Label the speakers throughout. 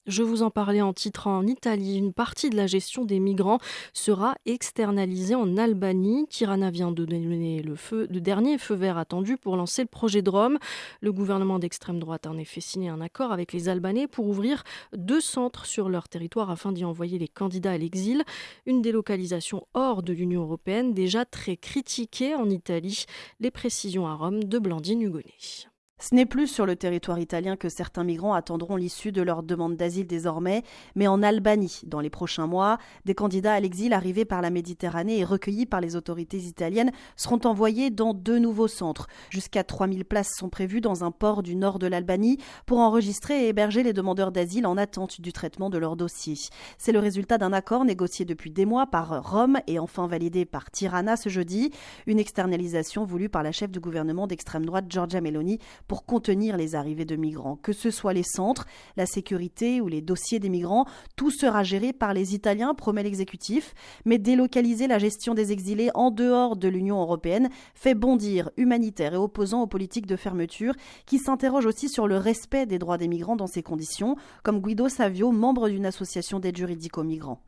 Speaker 1: Je vous en parlais en titre. En Italie, une partie de la gestion des migrants sera externalisée en Albanie. Tirana vient de donner le dernier feu vert attendu pour lancer le projet de Rome. Le gouvernement d'extrême droite a en effet signé un accord avec les Albanais pour ouvrir 2 centres sur leur territoire afin d'y envoyer les candidats à l'exil. Une délocalisation hors de l'Union européenne déjà très critiquée en Italie. Les précisions à Rome de Blandine Hugonnet.
Speaker 2: Ce n'est plus sur le territoire italien que certains migrants attendront l'issue de leur demande d'asile désormais, mais en Albanie. Dans les prochains mois, des candidats à l'exil arrivés par la Méditerranée et recueillis par les autorités italiennes seront envoyés dans 2 nouveaux centres. Jusqu'à 3000 places sont prévues dans un port du nord de l'Albanie pour enregistrer et héberger les demandeurs d'asile en attente du traitement de leur dossier. C'est le résultat d'un accord négocié depuis des mois par Rome et enfin validé par Tirana ce jeudi. Une externalisation voulue par la chef du gouvernement d'extrême droite Giorgia Meloni pour contenir les arrivées de migrants. Que ce soit les centres, la sécurité ou les dossiers des migrants, tout sera géré par les Italiens, promet l'exécutif. Mais délocaliser la gestion des exilés en dehors de l'Union européenne fait bondir humanitaires et opposants aux politiques de fermeture qui s'interrogent aussi sur le respect des droits des migrants dans ces conditions, comme Guido Savio, membre d'une association d'aide juridique aux migrants.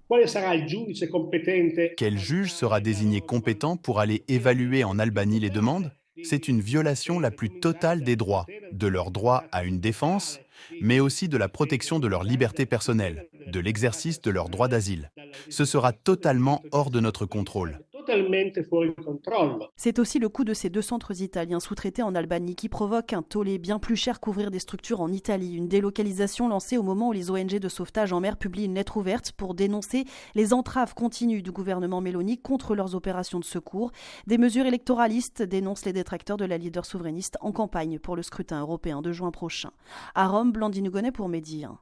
Speaker 3: Quel juge sera désigné compétent pour aller évaluer en Albanie les demandes ? C'est une violation la plus totale des droits, de leur droit à une défense, mais aussi de la protection de leur liberté personnelle, de l'exercice de leur droit d'asile. Ce sera totalement hors de notre contrôle.
Speaker 2: C'est aussi le coût de ces 2 centres italiens sous-traités en Albanie qui provoque un tollé bien plus cher qu'ouvrir des structures en Italie. Une délocalisation lancée au moment où les ONG de sauvetage en mer publient une lettre ouverte pour dénoncer les entraves continues du gouvernement Meloni contre leurs opérations de secours. Des mesures électoralistes dénoncent les détracteurs de la leader souverainiste en campagne pour le scrutin européen de juin prochain. À Rome, Blandine Hugonnet pour Medi 1.